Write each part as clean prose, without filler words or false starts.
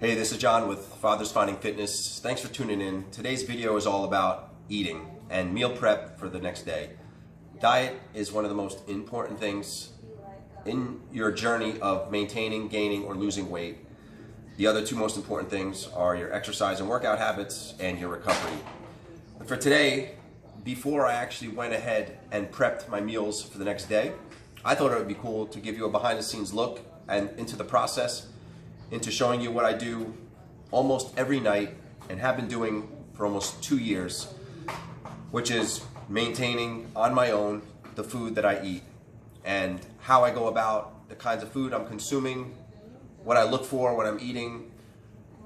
Hey, this is John with Fathers Finding Fitness. Thanks for tuning in. Today's video is all about eating and meal prep for the next day. Diet is one of the most important things in your journey of maintaining, gaining, or losing weight. The other two most important things are your exercise and workout habits and your recovery. But for today, before I actually went ahead and prepped my meals for the next day, I thought it would be cool to give you a behind the scenes look and into the process, into showing you what I do almost every night and have been doing for almost 2 years, which is maintaining on my own the food that I eat and how I go about the kinds of food I'm consuming, what I look for when I'm eating.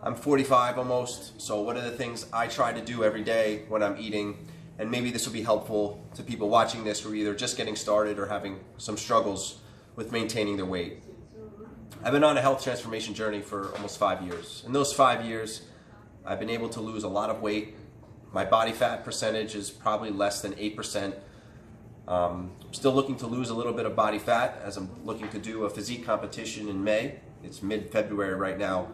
I'm 45 almost, so what are the things I try to do every day when I'm eating? And maybe this will be helpful to people watching this who are either just getting started or having some struggles with maintaining their weight. I've been on a health transformation journey for almost 5 years. In those 5 years, I've been able to lose a lot of weight. My body fat percentage is probably less than 8%. I'm still looking to lose a little bit of body fat as I'm looking to do a physique competition in May. It's mid-February right now.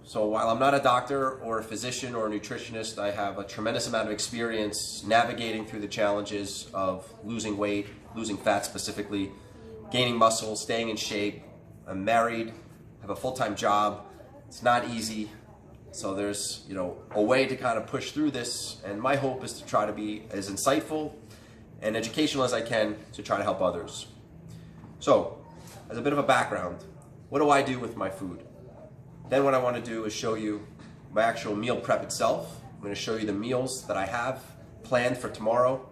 So while I'm not a doctor or a physician or a nutritionist, I have a tremendous amount of experience navigating through the challenges of losing weight, losing fat specifically, gaining muscle, staying in shape. I'm married, have a full-time job. It's not easy. So there's, a way to kind of push through this. And my hope is to try to be as insightful and educational as I can to try to help others. So, as a bit of a background, what do I do with my food? Then what I want to do is show you my actual meal prep itself. I'm going to show you the meals that I have planned for tomorrow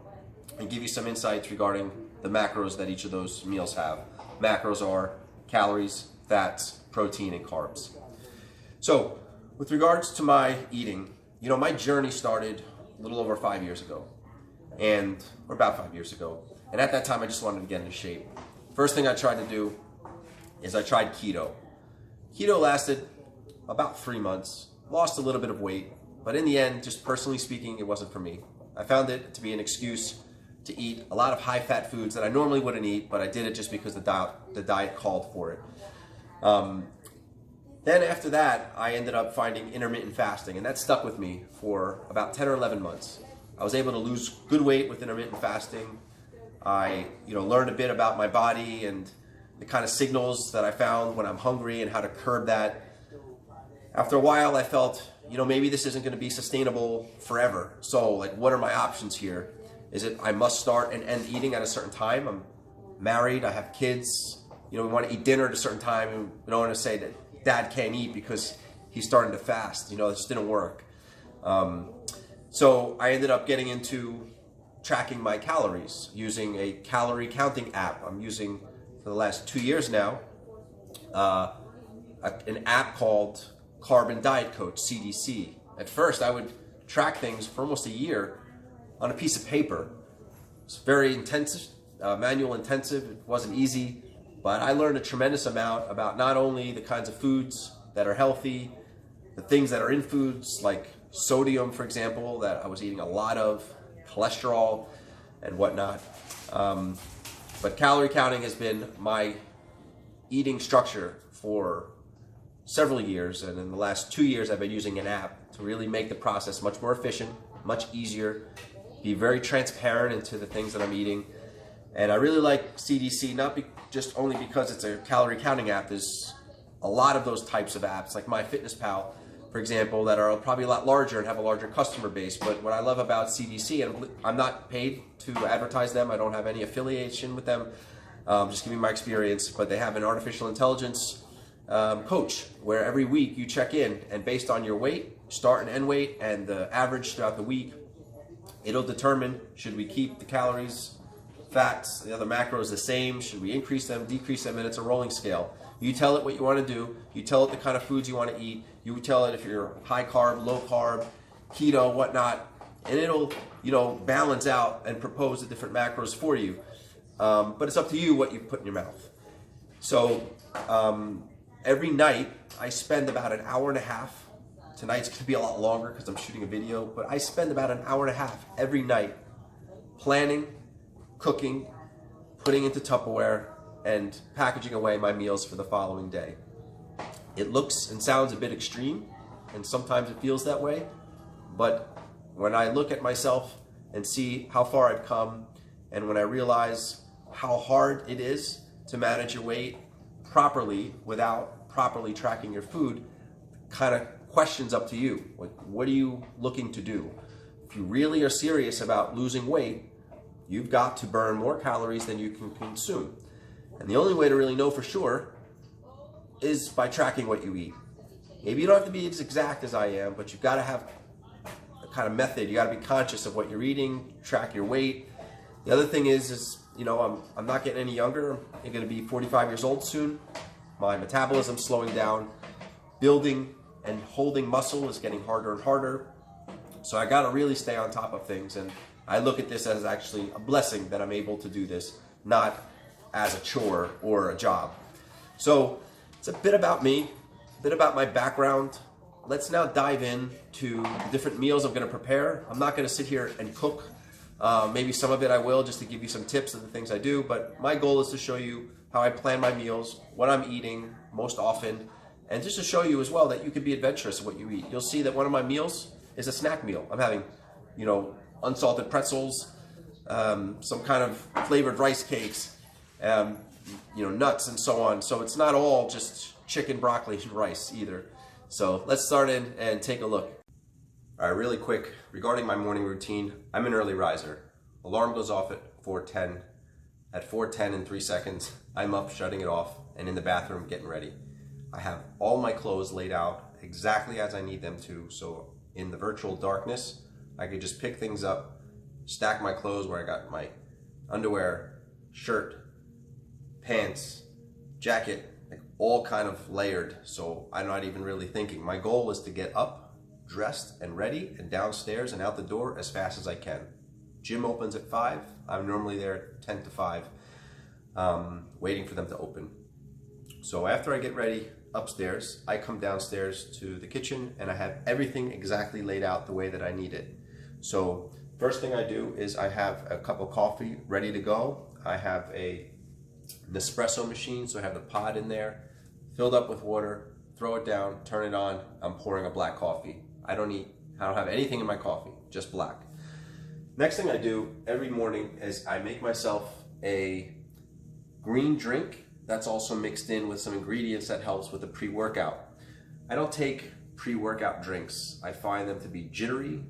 and give you some insights regarding the macros that each of those meals have. Macros are calories, fats, protein, and carbs. So, with regards to my eating, my journey started a little over 5 years ago, or about 5 years ago. And at that time, I just wanted to get into shape. First thing I tried to do is I tried keto. Keto lasted about 3 months, lost a little bit of weight, but in the end, just personally speaking, it wasn't for me. I found it to be an excuse to eat a lot of high-fat foods that I normally wouldn't eat, but I did it just because the diet called for it. Then after that, I ended up finding intermittent fasting, and that stuck with me for about 10 or 11 months. I was able to lose good weight with intermittent fasting. I learned a bit about my body and the kind of signals that I found when I'm hungry and how to curb that. After a while, I felt, maybe this isn't going to be sustainable forever. So, what are my options here? Is it I must start and end eating at a certain time? I'm married, I have kids. We want to eat dinner at a certain time, and we don't want to say that Dad can't eat because he's starting to fast. This didn't work. So I ended up getting into tracking my calories using a calorie counting app. I'm using for the last 2 years now an app called Carbs Diet Coach, CDC. At first, I would track things for almost a year on a piece of paper. It's very intensive, manual intensive. It wasn't easy, but I learned a tremendous amount about not only the kinds of foods that are healthy, the things that are in foods like sodium, for example, that I was eating a lot of, cholesterol and whatnot. But calorie counting has been my eating structure for several years, and in the last 2 years I've been using an app to really make the process much more efficient, much easier, be very transparent into the things that I'm eating. And I really like CDC, not just only because it's a calorie counting app. There's a lot of those types of apps, like MyFitnessPal, for example, that are probably a lot larger and have a larger customer base. But what I love about CDC, and I'm not paid to advertise them, I don't have any affiliation with them, just giving my experience, but they have an artificial intelligence coach where every week you check in, and based on your weight, start and end weight, and the average throughout the week, it'll determine, should we keep the calories, fats, the other macros the same? Should we increase them, decrease them? And it's a rolling scale. You tell it what you want to do. You tell it the kind of foods you want to eat. You tell it if you're high carb, low carb, keto, whatnot, and it'll, balance out and propose the different macros for you. But it's up to you what you put in your mouth. So every night I spend about an hour and a half. Tonight's going to be a lot longer because I'm shooting a video, but I spend about an hour and a half every night planning, cooking, putting into Tupperware, and packaging away my meals for the following day. It looks and sounds a bit extreme, and sometimes it feels that way, but when I look at myself and see how far I've come, and when I realize how hard it is to manage your weight properly without properly tracking your food, kind of questions up to you. Like, what are you looking to do? If you really are serious about losing weight, you've got to burn more calories than you can consume. And the only way to really know for sure is by tracking what you eat. Maybe you don't have to be as exact as I am, but you've got to have a kind of method. You got to be conscious of what you're eating, track your weight. The other thing is you know, I'm not getting any younger. I'm going to be 45 years old soon. My metabolism's slowing down. Building and holding muscle is getting harder and harder. So I got to really stay on top of things. And I look at this as actually a blessing that I'm able to do this, not as a chore or a job. So it's a bit about me, a bit about my background. Let's now dive in to the different meals I'm going to prepare. I'm not going to sit here and cook. Maybe some of it I will, just to give you some tips of the things I do, but my goal is to show you how I plan my meals, what I'm eating most often, and just to show you as well that you can be adventurous in what you eat. You'll see that one of my meals is a snack meal. I'm having, you know, unsalted pretzels, some kind of flavored rice cakes, you know, nuts and so on. So it's not all just chicken, broccoli, and rice either. So let's start in and take a look. All right, really quick, regarding my morning routine, I'm an early riser. Alarm goes off at 4:10. At 4:10 in 3 seconds, I'm up, shutting it off, and in the bathroom getting ready. I have all my clothes laid out exactly as I need them to, so in the virtual darkness, I could just pick things up, stack my clothes where I got my underwear, shirt, pants, jacket, like all kind of layered, so I'm not even really thinking. My goal is to get up, dressed and ready and downstairs and out the door as fast as I can. Gym opens at 5. I'm normally there 10 to 5, waiting for them to open. So after I get ready upstairs, I come downstairs to the kitchen and I have everything exactly laid out the way that I need it. So first thing I do is I have a cup of coffee ready to go. I have an espresso machine, so I have the pod in there, filled up with water, throw it down, turn it on, I'm pouring a black coffee. I don't have anything in my coffee, just black. Next thing I do every morning is I make myself a green drink that's also mixed in with some ingredients that helps with the pre-workout. I don't take pre-workout drinks. I find them to be jittery,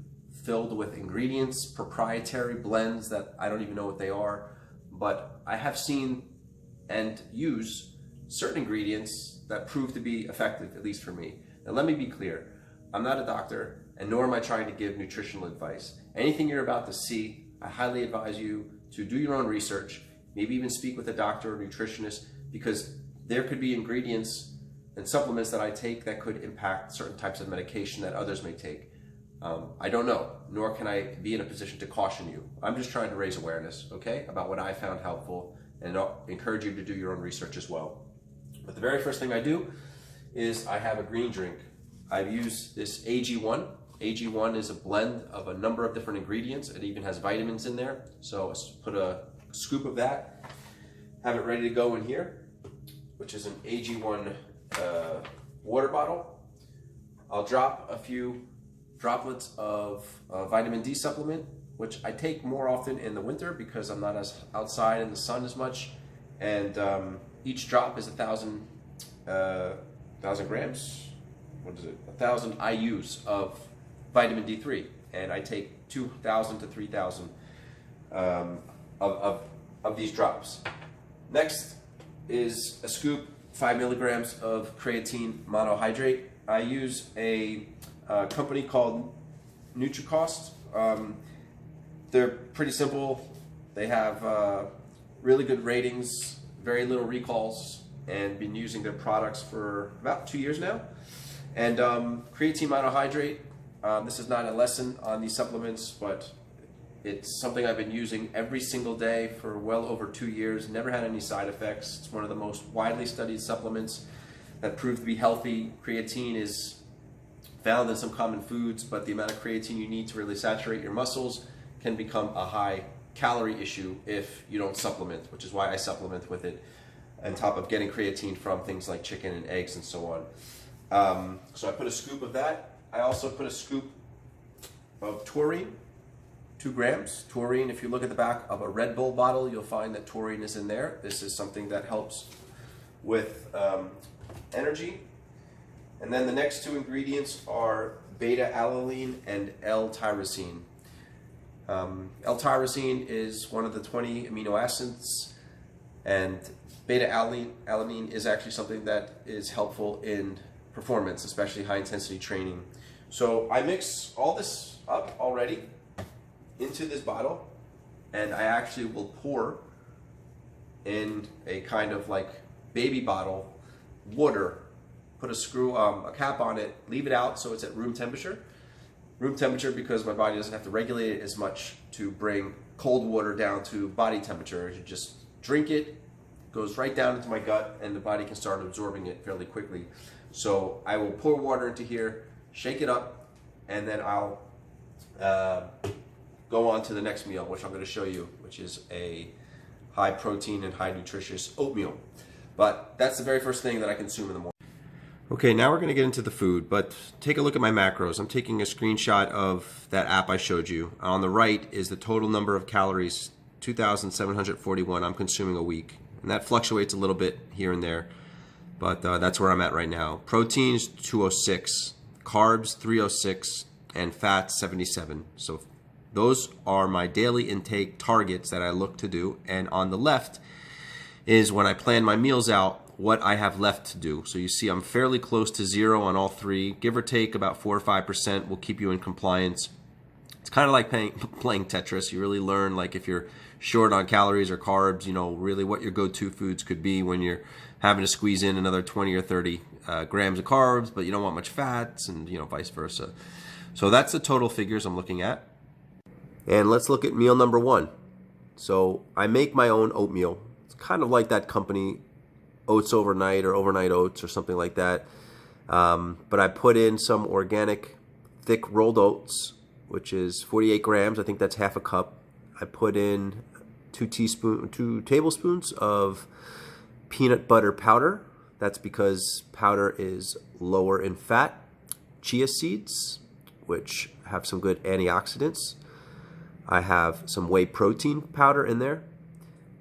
filled with ingredients, proprietary blends that I don't even know what they are, but I have seen and use certain ingredients that prove to be effective, at least for me. Now let me be clear, I'm not a doctor, and nor am I trying to give nutritional advice. Anything you're about to see, I highly advise you to do your own research, maybe even speak with a doctor or nutritionist, because there could be ingredients and supplements that I take that could impact certain types of medication that others may take. I don't know, nor can I be in a position to caution you. I'm just trying to raise awareness, okay, about what I found helpful, and I'll encourage you to do your own research as well. But the very first thing I do is I have a green drink. I've used this AG1. AG1 is a blend of a number of different ingredients. It even has vitamins in there. So put a scoop of that, have it ready to go in here, which is an AG1 water bottle. I'll drop a few droplets of vitamin D supplement, which I take more often in the winter because I'm not as outside in the sun as much. And each drop is 1,000 grams. What is it? 1,000 IUs of vitamin D3, and I take 2,000 to 3,000 of these drops. Next is a scoop, 5 milligrams of creatine monohydrate. I use a company called NutriCost. They're pretty simple. They have really good ratings, very little recalls, and been using their products for about 2 years now. And creatine monohydrate, this is not a lesson on these supplements, but it's something I've been using every single day for well over 2 years, never had any side effects. It's one of the most widely studied supplements that prove to be healthy. Creatine is found in some common foods, but the amount of creatine you need to really saturate your muscles can become a high calorie issue if you don't supplement, which is why I supplement with it. on top of getting creatine from things like chicken and eggs and so on. So I put a scoop of that. I also put a scoop of taurine, 2 grams. Taurine, if you look at the back of a Red Bull bottle, you'll find that taurine is in there. This is something that helps with energy. And then the next 2 ingredients are beta-alanine and L-tyrosine. L-tyrosine is one of the 20 amino acids, and beta-alanine is actually something that is helpful in performance, especially high-intensity training. So I mix all this up already into this bottle, and I actually will pour in a kind of like baby bottle water, put a cap on it, leave it out so it's at room temperature. Room temperature because my body doesn't have to regulate it as much to bring cold water down to body temperature. You just drink it, goes right down into my gut, and the body can start absorbing it fairly quickly. So I will pour water into here, shake it up, and then I'll go on to the next meal, which I'm going to show you, which is a high protein and high nutritious oatmeal. But that's the very first thing that I consume in the morning. Okay, now we're going to get into the food, but take a look at my macros. I'm taking a screenshot of that app I showed you. On the right is the total number of calories, 2,741 I'm consuming a week. And that fluctuates a little bit here and there, but that's where I'm at right now. Proteins, 206, carbs, 306, and fats, 77. So those are my daily intake targets that I look to do. And on the left is when I plan my meals out, what I have left to do. So you see I'm fairly close to 0 on all 3, give or take about 4 or 5% will keep you in compliance. It's kind of like playing Tetris. You really learn, like if you're short on calories or carbs, you know, really what your go-to foods could be when you're having to squeeze in another 20 or 30 grams of carbs, but you don't want much fats, and you know, vice versa. So that's the total figures I'm looking at. And let's look at meal number 1. So I make my own oatmeal. It's kind of like that company Oats Overnight or Overnight Oats or something like that. But I put in some organic thick rolled oats, which is 48 grams. I think that's half a cup. I put in 2 tablespoons of peanut butter powder. That's because powder is lower in fat. Chia seeds, which have some good antioxidants. I have some whey protein powder in there.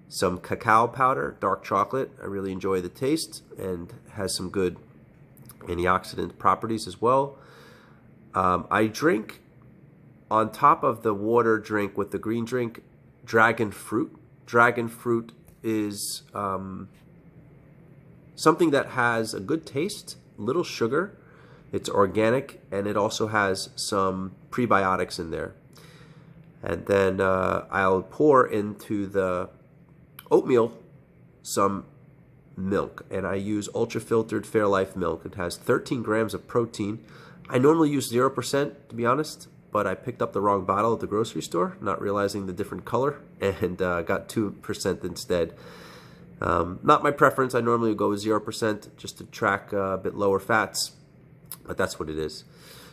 Some cacao powder, dark chocolate. I really enjoy the taste and has some good antioxidant properties as well. I drink, on top of the water drink with the green drink, dragon fruit. Dragon fruit is something that has a good taste, little sugar. It's organic, and it also has some prebiotics in there. And then I'll pour into the oatmeal some milk, and I use ultra filtered Fairlife milk. It has 13 grams of protein. I normally use 0%, to be honest, but I picked up the wrong bottle at the grocery store, not realizing the different color, and got 2% instead. Not my preference. I normally go with 0% just to track a bit lower fats, but that's what it is.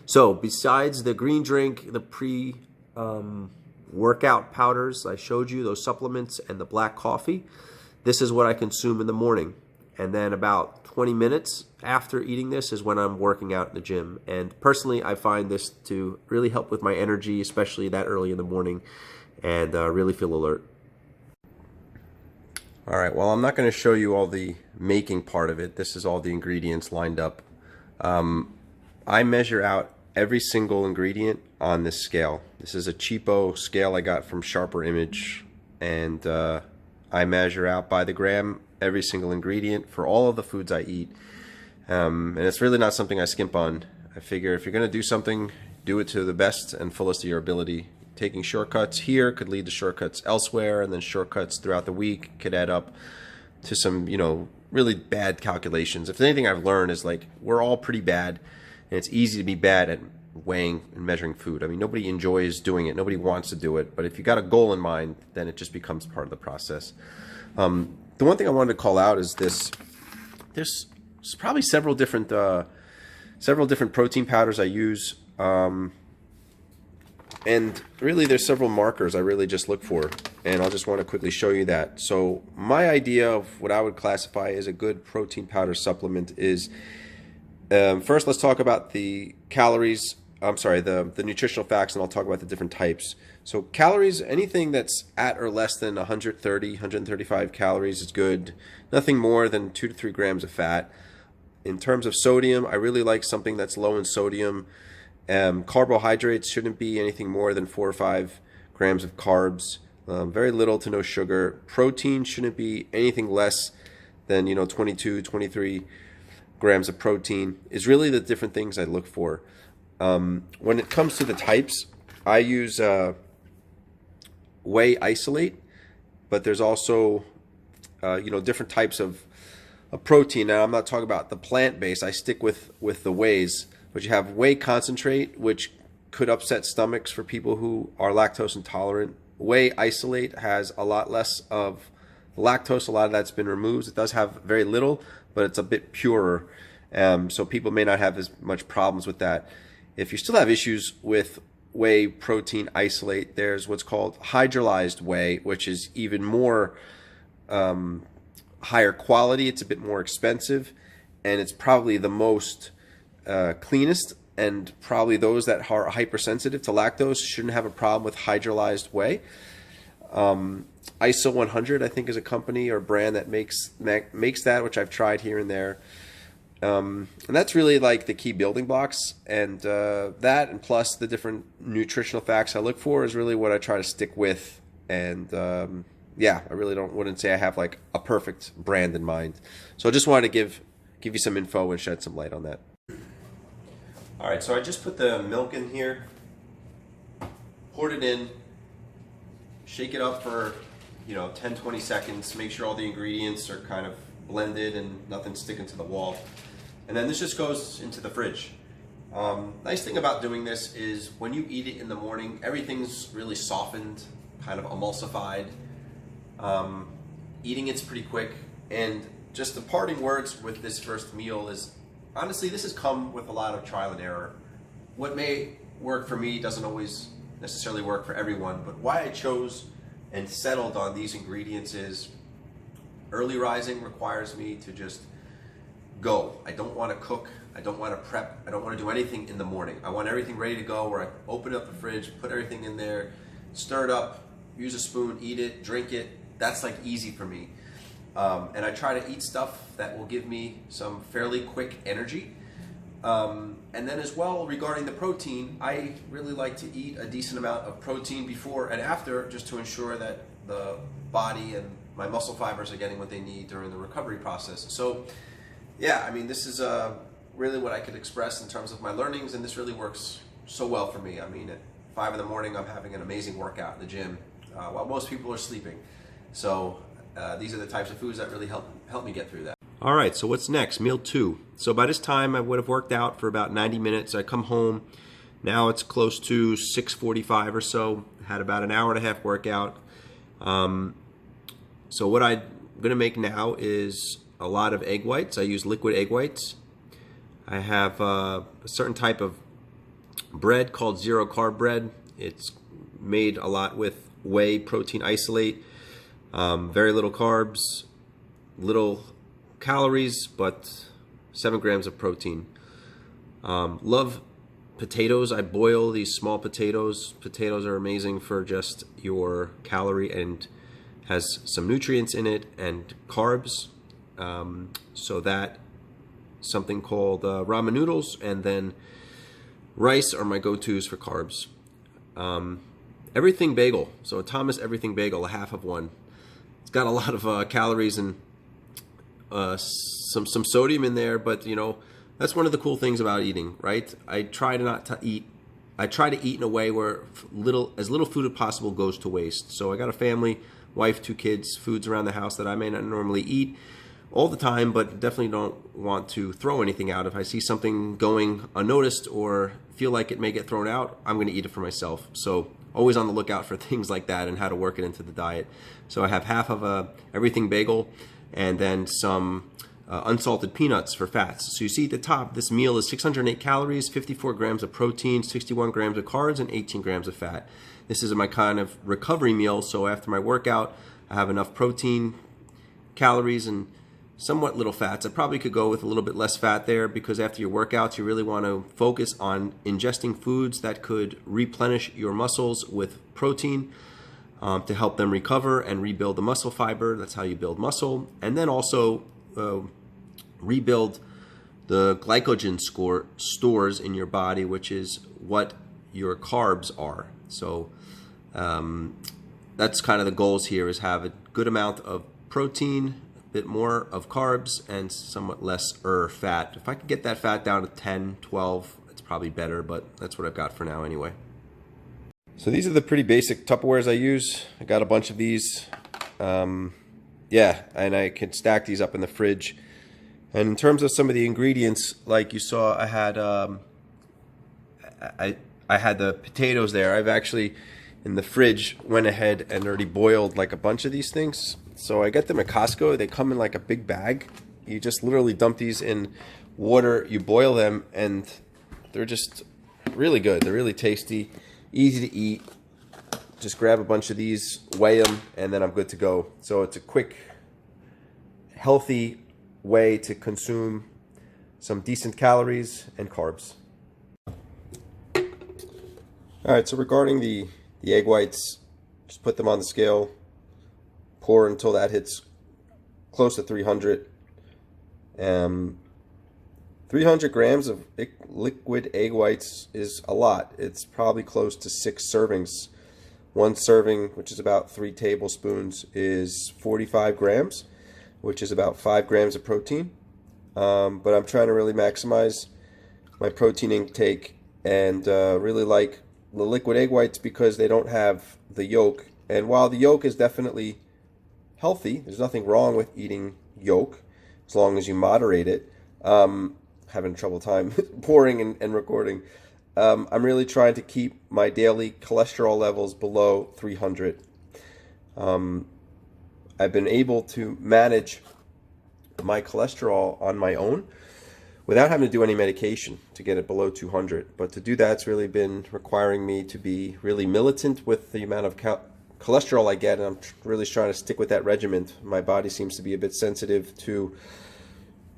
So besides the green drink, the workout powders I showed you, those supplements, and the black coffee, this is what I consume in the morning. And then about 20 minutes after eating this is when I'm working out in the gym. And personally, I find this to really help with my energy, especially that early in the morning, and really feel alert. All right, well, I'm not going to show you all the making part of it. This is all the ingredients lined up. I measure out every single ingredient on this scale. This is a cheapo scale I got from Sharper Image, and I measure out by the gram every single ingredient for all of the foods I eat. And it's really not something I skimp on. I figure if you're going to do something, do it to the best and fullest of your ability. Taking shortcuts here could lead to shortcuts elsewhere, and then shortcuts throughout the week could add up to some, you know, really bad calculations. If anything I've learned is, like, we're all pretty bad, and it's easy to be bad at weighing and measuring food. I mean, nobody enjoys doing it. Nobody wants to do it. But if you got a goal in mind, then it just becomes part of the process. The one thing I wanted to call out is this. There's probably several different protein powders I use. And really there's several markers I really just look for, and I'll just want to quickly show you that. So my idea of what I would classify as a good protein powder supplement is, first let's talk about the calories, the nutritional facts, and I'll talk about the different types. So calories, anything that's at or less than 130, 135 calories is good. Nothing more than 2 to 3 grams of fat. In terms of sodium, I really like something that's low in sodium. Carbohydrates shouldn't be anything more than 4 or 5 grams of carbs. Very little to no sugar. Protein shouldn't be anything less than 22, 23 grams of protein. Is really the different things I look for. When it comes to the types, I use whey isolate, but there's also different types of protein. Now I'm not talking about the plant-based. I stick with the wheys. But you have whey concentrate, which could upset stomachs for people who are lactose intolerant. Whey isolate has a lot less of lactose. A lot of that's been removed. It does have very little, but it's a bit purer. So people may not have as much problems with that. If you still have issues with whey protein isolate, there's what's called hydrolyzed whey, which is even more higher quality. It's a bit more expensive, and it's probably the most cleanest, and probably those that are hypersensitive to lactose shouldn't have a problem with hydrolyzed whey. ISO 100, I think, is a company or brand that makes that, which I've tried here and there. And that's really like the key building blocks, and that, and plus the different nutritional facts I look for, is really what I try to stick with. And yeah, I really wouldn't say I have like a perfect brand in mind. So I just wanted to give you some info and shed some light on that. All right, so I just put the milk in here, poured it in, shake it up for 10-20 seconds, make sure all the ingredients are kind of blended and nothing's sticking to the wall. And then this just goes into the fridge. Nice thing about doing this is when you eat it in the morning, everything's really softened, kind of emulsified. Eating it's pretty quick. And just the parting words with this first meal is, honestly, this has come with a lot of trial and error. What may work for me doesn't always necessarily work for everyone, but why I chose and settled on these ingredients is early rising requires me to just go. I don't want to cook. I don't want to prep. I don't want to do anything in the morning. I want everything ready to go, where I open up the fridge, put everything in there, stir it up, use a spoon, eat it, drink it. That's like easy for me. And I try to eat stuff that will give me some fairly quick energy. And then as well, regarding the protein, I really like to eat a decent amount of protein before and after, just to ensure that the body and my muscle fibers are getting what they need during the recovery process. So yeah, I mean, this is really what I could express in terms of my learnings, and this really works so well for me. I mean, at 5 in the morning, I'm having an amazing workout in the gym while most people are sleeping. So these are the types of foods that really help me get through that. All right, so what's next? Meal 2. So by this time, I would have worked out for about 90 minutes. I come home. Now it's close to 6:45 or so. Had about an hour and a half workout. So what I'm going to make now is a lot of egg whites. I use liquid egg whites. I have a certain type of bread called zero carb bread. It's made a lot with whey protein isolate. Very little carbs, little calories, but 7 grams of protein. Love potatoes. I boil these small potatoes. Potatoes are amazing for just your calorie and has some nutrients in it and carbs. So that, something called ramen noodles, and then rice are my go-tos for carbs. Everything bagel. So a Thomas Everything Bagel, a half of one. It's got a lot of calories and some sodium in there, but that's one of the cool things about eating, right? I try to eat in a way where as little food as possible goes to waste. So I got a family, wife, 2 kids, foods around the house that I may not normally eat all the time, but definitely don't want to throw anything out. If I see something going unnoticed or feel like it may get thrown out, I'm going to eat it for myself. So always on the lookout for things like that and how to work it into the diet. So I have half of a Everything Bagel, and then some unsalted peanuts for fats. So you see at the top, this meal is 608 calories, 54 grams of protein, 61 grams of carbs, and 18 grams of fat. This is my kind of recovery meal, so after my workout, I have enough protein, calories, and somewhat little fats. I probably could go with a little bit less fat there, because after your workouts, you really want to focus on ingesting foods that could replenish your muscles with protein to help them recover and rebuild the muscle fiber. That's how you build muscle. And then also rebuild the glycogen stores in your body, which is what your carbs are. So that's kind of the goals here, is have a good amount of protein, a bit more of carbs, and somewhat less fat. If I could get that fat down to 10, 12, it's probably better, but that's what I've got for now anyway. So these are the pretty basic Tupperwares I use. I got a bunch of these. Yeah, and I can stack these up in the fridge. And in terms of some of the ingredients, like you saw, I had I had the potatoes there. I've actually, in the fridge, went ahead and already boiled like a bunch of these things. So I get them at Costco. They come in like a big bag. You just literally dump these in water, you boil them, and they're just really good. They're really tasty, easy to eat. Just grab a bunch of these, weigh them, and then I'm good to go. So it's a quick, healthy way to consume some decent calories and carbs. Alright, so regarding the egg whites, just put them on the scale, pour until that hits close to 300. 300 grams of liquid egg whites is a lot. It's probably close to 6 servings. One serving, which is about 3 tablespoons, is 45 grams, which is about 5 grams of protein. But I'm trying to really maximize my protein intake, and really like the liquid egg whites because they don't have the yolk. And while the yolk is definitely healthy, there's nothing wrong with eating yolk as long as you moderate it. Having trouble time pouring and recording. I'm really trying to keep my daily cholesterol levels below 300. I've been able to manage my cholesterol on my own without having to do any medication to get it below 200. But to do that, it's really been requiring me to be really militant with the amount of cholesterol I get, and I'm really trying to stick with that regimen. My body seems to be a bit sensitive to,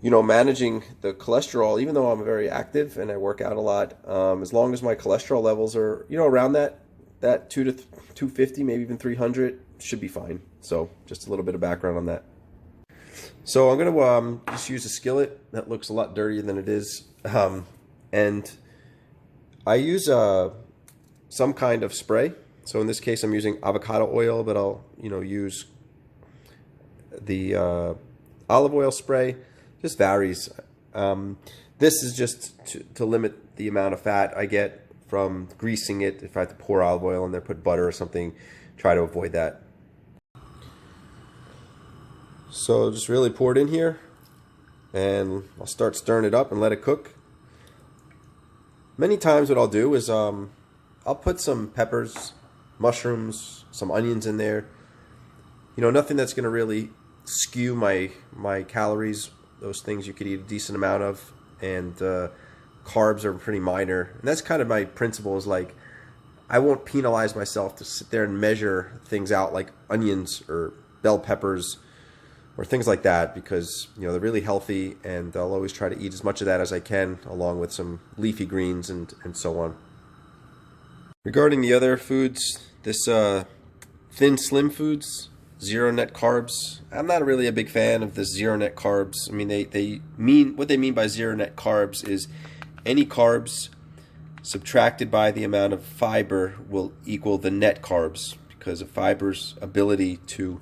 you know, managing the cholesterol, even though I'm very active and I work out a lot. As long as my cholesterol levels are, you know, around that 2 to 250, maybe even 300, should be fine. So just a little bit of background on that. So I'm going to just use a skillet that looks a lot dirtier than it is. And I use some kind of spray. So in this case, I'm using avocado oil, but I'll, you know, use the olive oil spray. Just varies. This is just to limit the amount of fat I get from greasing it. If I have to pour olive oil in there, put butter or something, try to avoid that. So just really pour it in here, and I'll start stirring it up and let it cook. Many times what I'll do is I'll put some peppers, mushrooms, some onions in there. You know, nothing that's going to really skew my calories. Those things you could eat a decent amount of, and carbs are pretty minor. And that's kind of my principle, is like, I won't penalize myself to sit there and measure things out like onions or bell peppers or things like that, because, you know, they're really healthy, and I'll always try to eat as much of that as I can, along with some leafy greens and so on. Regarding the other foods, this Thin Slim Foods, zero net carbs, I'm not really a big fan of this zero net carbs. I mean, what they mean by zero net carbs is any carbs subtracted by the amount of fiber will equal the net carbs, because of fiber's ability to,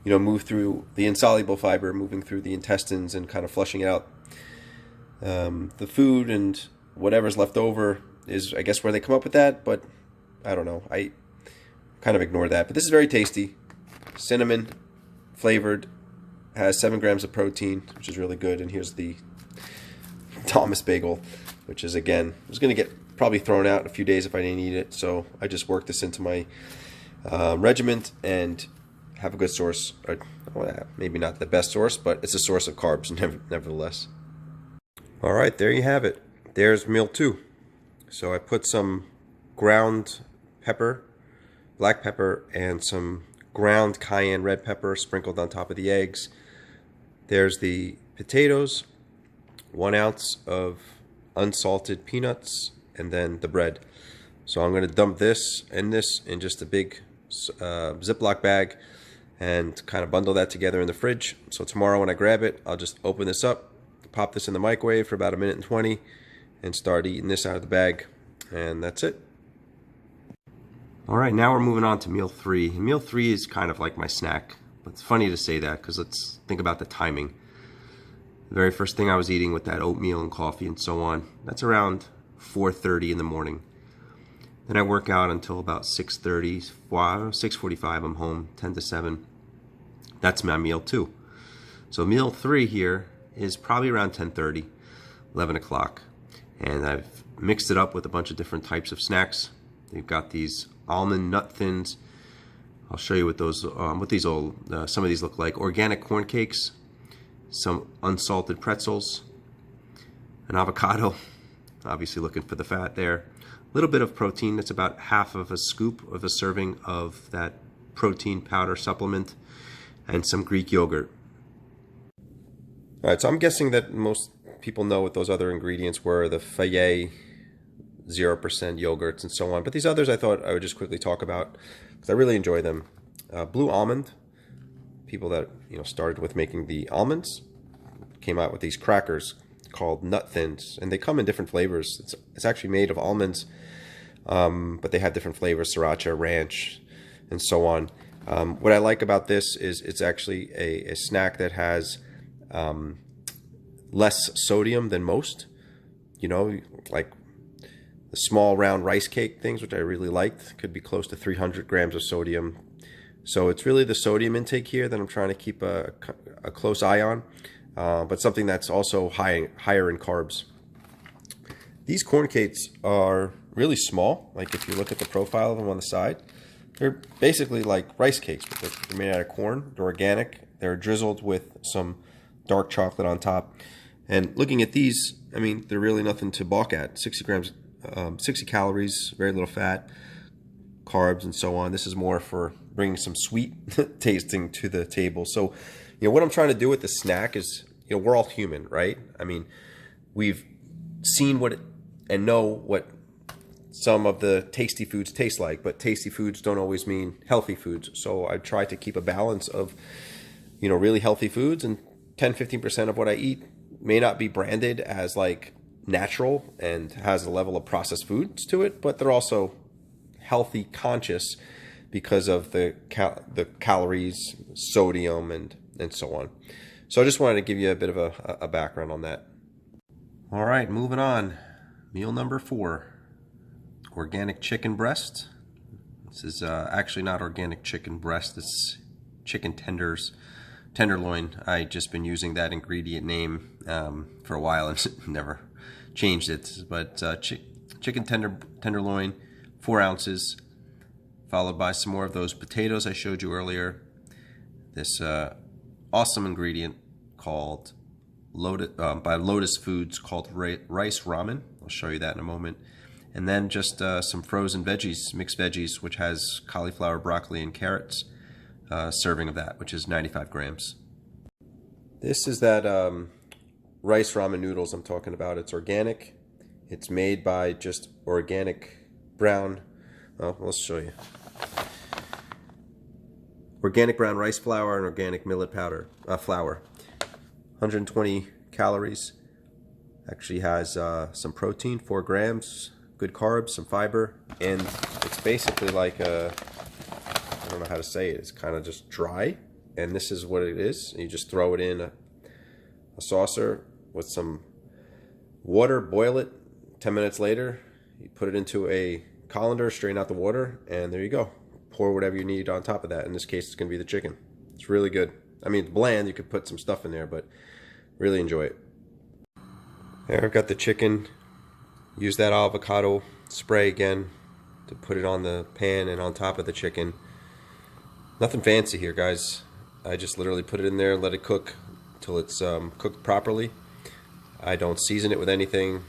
you know, move through the insoluble fiber, moving through the intestines and kind of flushing it out. The food and whatever's left over is, I guess, where they come up with that, but I don't know. I kind of ignore that. But this is very tasty. Cinnamon flavored, has 7 grams of protein, which is really good. And here's the Thomas bagel, which is, again, was going to get probably thrown out in a few days if I didn't eat it. So I just worked this into my regiment and have a good source. Well, maybe not the best source, but it's a source of carbs nevertheless. All right, there you have it. There's meal 2. So I put some ground pepper, black pepper, and some ground cayenne red pepper sprinkled on top of the eggs. There's the potatoes, 1 ounce of unsalted peanuts, and then the bread. So I'm going to dump this and this in just a big Ziploc bag and kind of bundle that together in the fridge. So tomorrow when I grab it, I'll just open this up, pop this in the microwave for about 1:20 and start eating this out of the bag, and that's it. All right, now we're moving on to meal 3. And meal 3 is kind of like my snack. It's funny to say that because let's think about the timing. The very first thing I was eating with that oatmeal and coffee and so on, that's around 4:30 in the morning. Then I work out until about 6:30, 6:45 I'm home, 10 to 7. That's my meal 2. So meal 3 here is probably around 10:30, 11 o'clock. And I've mixed it up with a bunch of different types of snacks. You've got these almond nut thins. I'll show you what those, some of these look like. Organic corn cakes, some unsalted pretzels, an avocado, obviously looking for the fat there. A little bit of protein, that's about half of a scoop of a serving of that protein powder supplement, and some Greek yogurt. All right, so I'm guessing that most people know what those other ingredients were, the Fayet 0% yogurts and so on. But these others I thought I would just quickly talk about because I really enjoy them. Blue almond, people that started with making the almonds, came out with these crackers called nut thins, and they come in different flavors. It's actually made of almonds, but they have different flavors: sriracha, ranch, and so on. What I like about this is it's actually a snack that has less sodium than most. Like the small round rice cake things, which I really liked, could be close to 300 grams of sodium. So it's really the sodium intake here that I'm trying to keep a close eye on, but something that's also higher in carbs. These corn cakes are really small. Like if you look at the profile of them on the side, they're basically like rice cakes, but they're made out of corn. They're organic. They're drizzled with some dark chocolate on top. And looking at these, I mean, they're really nothing to balk at. 60 grams, 60 calories, very little fat, carbs, and so on. This is more for bringing some sweet tasting to the table. So, what I'm trying to do with the snack is, we're all human, right? I mean, we've seen and know what some of the tasty foods taste like, but tasty foods don't always mean healthy foods. So I try to keep a balance of, really healthy foods, and 10-15% of what I eat may not be branded as like natural and has a level of processed foods to it, but they're also healthy conscious because of the calories, sodium, and so on. So I just wanted to give you a bit of a background on that. All right, moving on. Meal number 4, organic chicken breast. This is actually not organic chicken breast, it's chicken tenderloin. I just been using that ingredient name for a while and never changed it. But chicken tenderloin, 4 ounces, followed by some more of those potatoes I showed you earlier. This awesome ingredient called by Lotus Foods called rice ramen. I'll show you that in a moment. And then just some frozen veggies, mixed veggies, which has cauliflower, broccoli, and carrots. Serving of that, which is 95 grams. This is that rice ramen noodles I'm talking about. It's organic. It's made by just organic brown. Oh, let's show you. Organic brown rice flour and organic millet powder flour. 120 calories. Actually has some protein, 4 grams. Good carbs, some fiber, and it's basically like I don't know how to say it. It's kind of just dry, and this is what it is. You just throw it in a saucer with some water, boil it. 10 minutes later, you put it into a colander, strain out the water, and there you go. Pour whatever you need on top of that. In this case, it's going to be the chicken. It's really good. I mean, it's bland. You could put some stuff in there, but really enjoy it. There, I've got the chicken. Use that avocado spray again to put it on the pan and on top of the chicken. Nothing fancy here, guys. I just literally put it in there, let it cook till it's cooked properly. I don't season it with anything,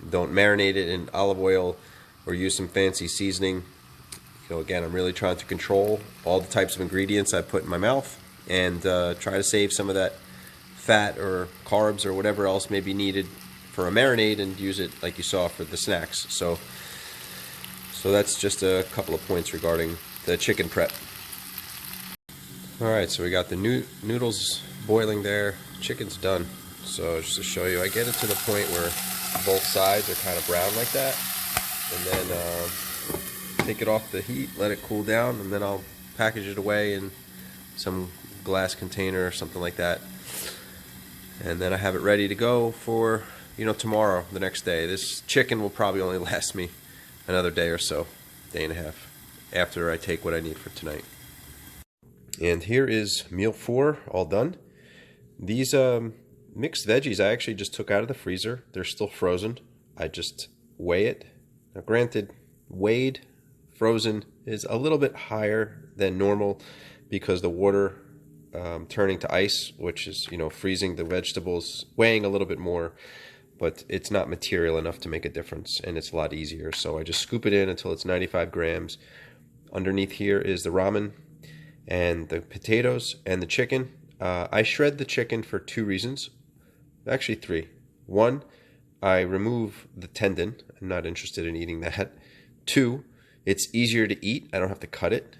don't marinate it in olive oil or use some fancy seasoning. You know, again, I'm really trying to control all the types of ingredients I put in my mouth and try to save some of that fat or carbs or whatever else may be needed for a marinade and use it like you saw for the snacks. So that's just a couple of points regarding the chicken prep. Alright, so we got the noodles boiling there, chicken's done. So just to show you, I get it to the point where both sides are kind of brown like that, and then take it off the heat, let it cool down, and then I'll package it away in some glass container or something like that. And then I have it ready to go for, you know, tomorrow, the next day. This chicken will probably only last me another day or so, day and a half, after I take what I need for tonight. And here is meal 4, all done. These mixed veggies I actually just took out of the freezer. They're still frozen. I just weigh it. Now granted, weighed frozen is a little bit higher than normal because the water turning to ice, which is, you know, freezing the vegetables, weighing a little bit more, but it's not material enough to make a difference, and it's a lot easier. So I just scoop it in until it's 95 grams. Underneath here is the ramen and the potatoes and the chicken. I shred the chicken for 2 reasons. Actually 3. 1, I remove the tendon. I'm not interested in eating that. 2, it's easier to eat. I don't have to cut it.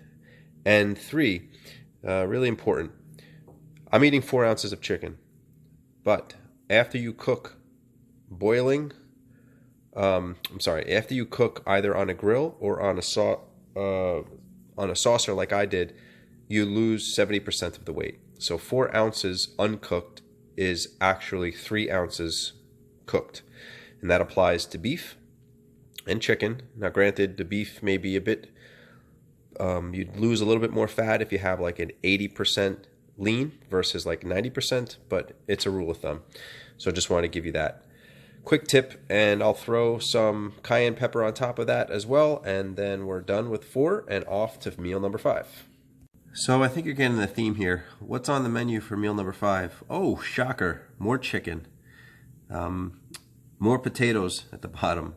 And 3, really important, I'm eating 4 ounces of chicken. But after you cook after you cook either on a grill or on a saucer like I did, you lose 70% of the weight. So 4 ounces uncooked is actually 3 ounces cooked. And that applies to beef and chicken. Now granted, the beef may be a bit, you'd lose a little bit more fat if you have like an 80% lean versus like 90%, but it's a rule of thumb. So just want to give you that quick tip, and I'll throw some cayenne pepper on top of that as well, and then we're done with 4 and off to meal number 5. So I think you're getting the theme here. What's on the menu for meal number 5? Oh, shocker, more chicken. More potatoes at the bottom.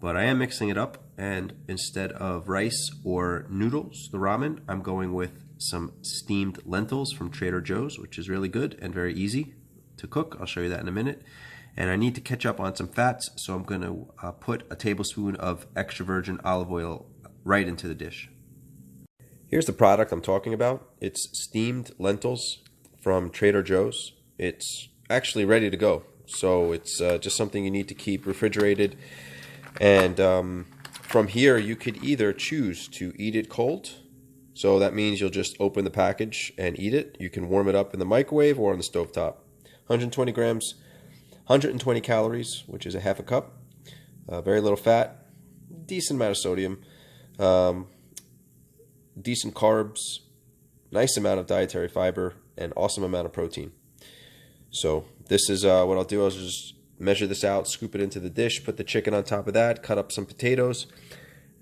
But I am mixing it up, and instead of rice or noodles, the ramen, I'm going with some steamed lentils from Trader Joe's, which is really good and very easy to cook. I'll show you that in a minute. And I need to catch up on some fats, so I'm going to put a tablespoon of extra virgin olive oil right into the dish. Here's the product I'm talking about. It's steamed lentils from Trader Joe's. It's actually ready to go, so it's just something you need to keep refrigerated. And from here, you could either choose to eat it cold, so that means you'll just open the package and eat it. You can warm it up in the microwave or on the stovetop. 120 grams, 120 calories, which is a half a cup. Very little fat, decent amount of sodium, decent carbs, nice amount of dietary fiber, and awesome amount of protein. So this is what I'll do. I'll just measure this out, scoop it into the dish, put the chicken on top of that, cut up some potatoes,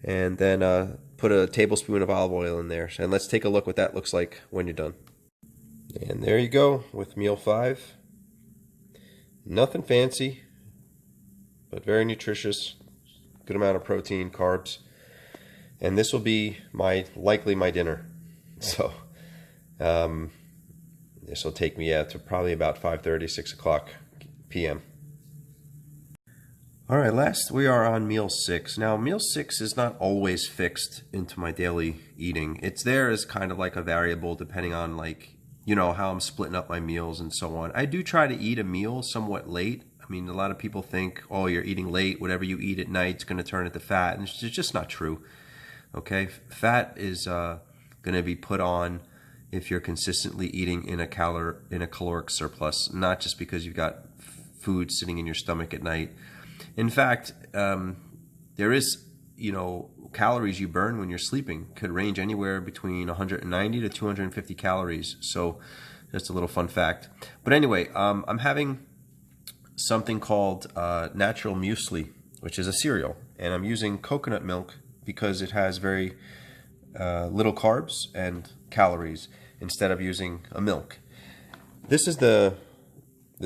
and then put a tablespoon of olive oil in there. And let's take a look what that looks like when you're done. And there you go with meal 5. Nothing fancy, but very nutritious, good amount of protein, carbs. And this will be likely my dinner. So this will take me to probably about 5:30, 6 o'clock p.m. All right, last we are on meal 6. Now, meal 6 is not always fixed into my daily eating. It's there as kind of like a variable depending on, like, you know, how I'm splitting up my meals and so on. I do try to eat a meal somewhat late. I mean, a lot of people think, oh, you're eating late. Whatever you eat at night is going to turn into fat. And it's just not true. Okay? Fat is going to be put on if you're consistently eating in a caloric surplus, not just because you've got food sitting in your stomach at night. In fact, there is, you know, calories you burn when you're sleeping could range anywhere between 190 to 250 calories. So just a little fun fact. But anyway, I'm having something called natural muesli, which is a cereal. And I'm using coconut milk because it has very little carbs and calories instead of using a milk. This is the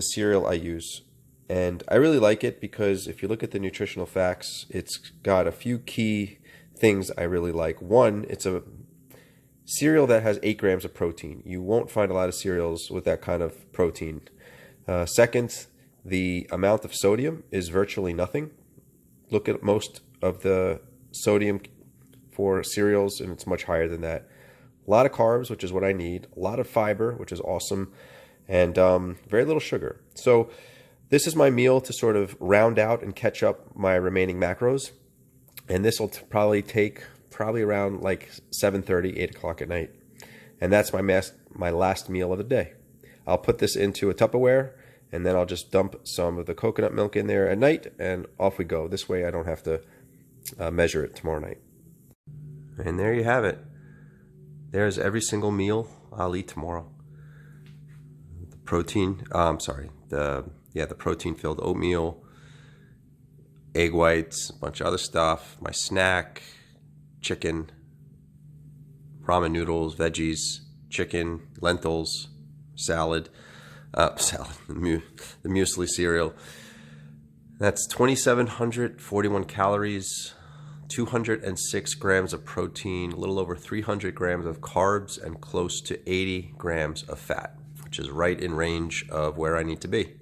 cereal I use, and I really like it because if you look at the nutritional facts, it's got a few key things I really like. One, it's a cereal that has 8 grams of protein. You won't find a lot of cereals with that kind of protein. Second, the amount of sodium is virtually nothing. Look at most of the sodium for cereals, and it's much higher than that. A lot of carbs, which is what I need. A lot of fiber, which is awesome. And very little sugar. So this is my meal to sort of round out and catch up my remaining macros. And this will probably take around like 7:30, 8 o'clock at night. And that's my last meal of the day. I'll put this into a Tupperware, and then I'll just dump some of the coconut milk in there at night, and off we go. This way I don't have to measure it tomorrow night. And there you have it. There's every single meal I'll eat tomorrow. Protein, the protein-filled oatmeal, egg whites, a bunch of other stuff, my snack, chicken, ramen noodles, veggies, chicken, lentils, salad, the muesli cereal. That's 2,741 calories, 206 grams of protein, a little over 300 grams of carbs, and close to 80 grams of fat, which is right in range of where I need to be.